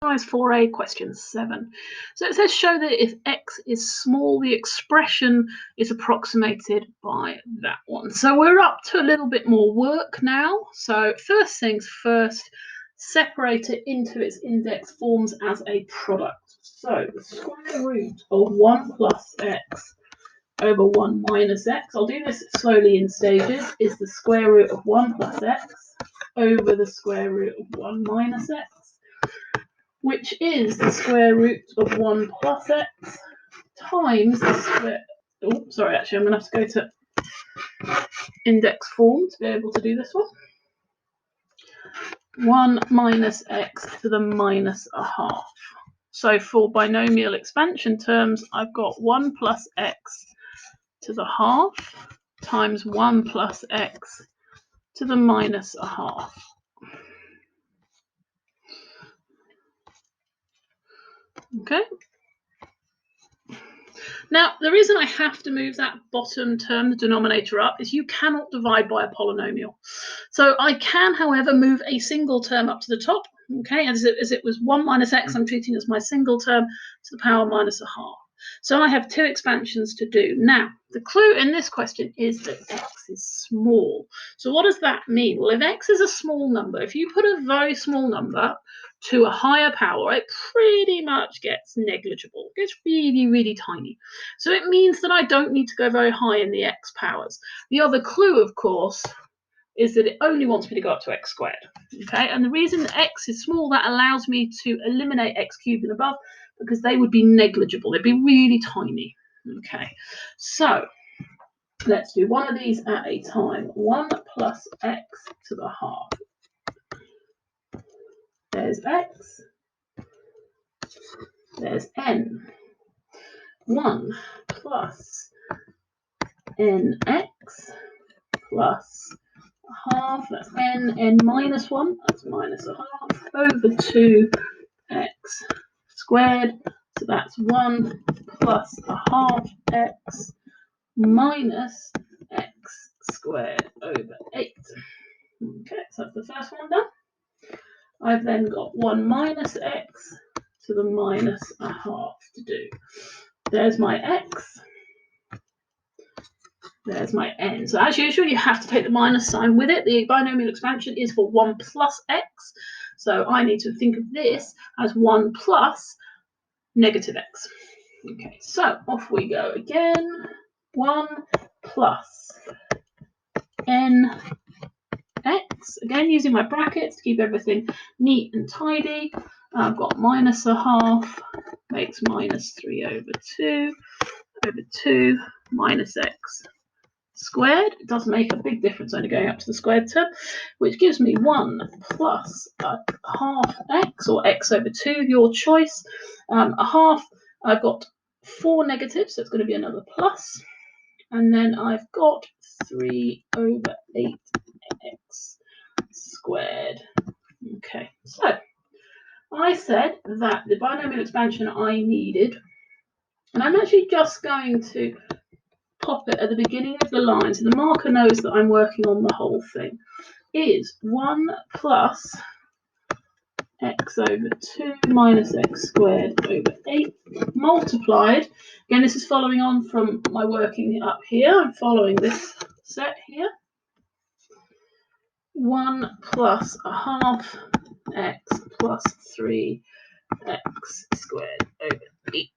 Exercise 4A, question 7. So it says show that if x is small, the expression is approximated by that one. So we're up to a little bit more work now. So first things first, separate it into its index forms as a product. So the square root of 1 plus x over 1 minus x, I'll do this slowly in stages, is the square root of 1 plus x over the square root of 1 minus x, which is the square root of 1 plus x times the square... Oh, sorry, actually, I'm going to have to go to index form to be able to do this one. 1 minus x to the minus a half. So for binomial expansion terms, I've got 1 plus x to the half times 1 plus x to the minus a half. Okay. Now, the reason I have to move that bottom term, the denominator, up is you cannot divide by a polynomial. So I can, however, move a single term up to the top. Okay, as it was 1 minus x, I'm treating as my single term to the power minus a half. So I have 2 expansions to do. Now, the clue in this question is that x is small. So what does that mean? Well, if x is a small number, if you put a very small number to a higher power, it pretty much gets negligible. It gets really, really tiny. So it means that I don't need to go very high in the x powers. The other clue, of course, is that it only wants me to go up to x squared. Okay, and the reason that x is small, that allows me to eliminate x cubed and above, because they would be negligible. They'd be really tiny. Okay, so let's do one of these at a time. 1 plus x to the half. There's x. There's n. 1 plus nx plus a half, that's n minus 1, that's minus a half, over 2x squared, so that's 1 plus a half x minus x squared over 8. Okay, so that's the first one done. I've then got 1 minus x to the minus a half to do. There's my x. There's my n. So as usual, you have to take the minus sign with it. The binomial expansion is for 1 plus x. So I need to think of this as 1 plus negative x. Okay, so off we go again. 1 plus n x. Again, using my brackets to keep everything neat and tidy. I've got minus a half makes minus 3 over 2 over 2 minus x squared. It does make a big difference only going up to the squared term, which gives me 1 plus a half x, or x over 2, your choice. A half, I've got 4 negatives, so it's going to be another plus. And then I've got 3 over 8x squared. Okay, so I said that the binomial expansion I needed, and I'm actually just going to pop it at the beginning of the line so the marker knows that I'm working on the whole thing, is 1 plus x over 2 minus x squared over 8 multiplied. Again, this is following on from my working up here. I'm following this set here. 1 plus a half x plus 3x squared over 8.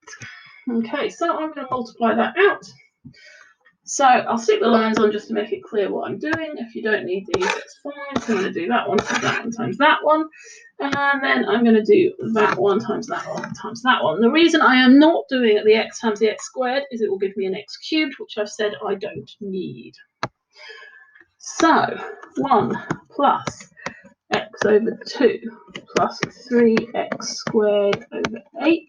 Okay, so I'm going to multiply that out. So I'll stick the lines on just to make it clear what I'm doing. If you don't need these, it's fine. So I'm going to do that one times that one times that one. And then I'm going to do that one times that one times that one. The reason I am not doing the x times the x squared is it will give me an x cubed, which I've said I don't need. So 1 plus x over 2 plus 3x squared over 8.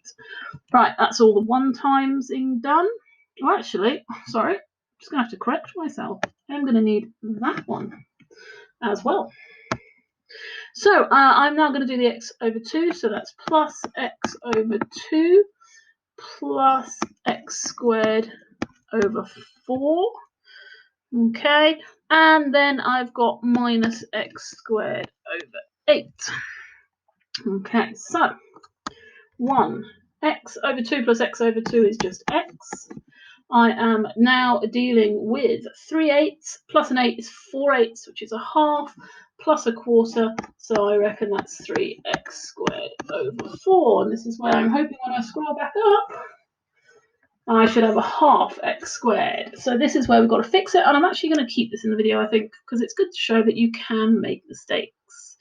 Right, that's all the one timesing done. Oh, actually, sorry. Just going to have to correct myself. I'm going to need that one as well. So I'm now going to do the x over 2. So that's plus x over 2 plus x squared over 4. Okay. And then I've got minus x squared over 8. Okay. So 1. X over 2 plus x over 2 is just x. I am now dealing with 3/8 plus an 8 is 4/8, which is a half, plus a quarter. So I reckon that's 3x squared over 4. And this is where I'm hoping when I scroll back up, I should have a half x squared. So this is where we've got to fix it. And I'm actually going to keep this in the video, I think, because it's good to show that you can make mistakes.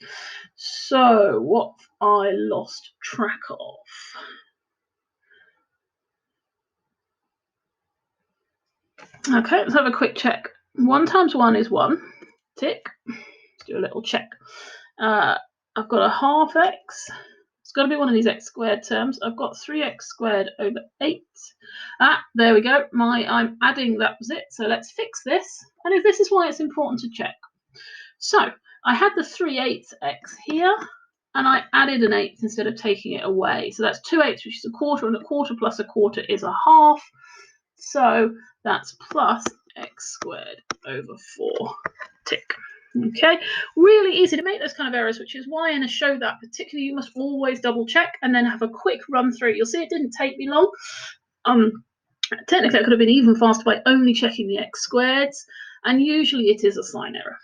So what I lost track of. Okay, let's have a quick check. 1 times 1 is 1. Tick. Let's do a little check. I've got a half x. It's got to be one of these x squared terms. I've got 3x squared over 8. There we go. I'm adding, that was it. So let's fix this. And if this is why it's important to check. So I had the 3/8 x here, and I added an 8 instead of taking it away. So that's 2/8, which is a quarter, and a quarter plus a quarter is a half. So that's plus x squared over 4. Tick. Okay, really easy to make those kind of errors, which is why in a show that particularly you must always double check and then have a quick run through. You'll see it didn't take me long. Technically, I could have been even faster by only checking the x squareds, and usually it is a sign error.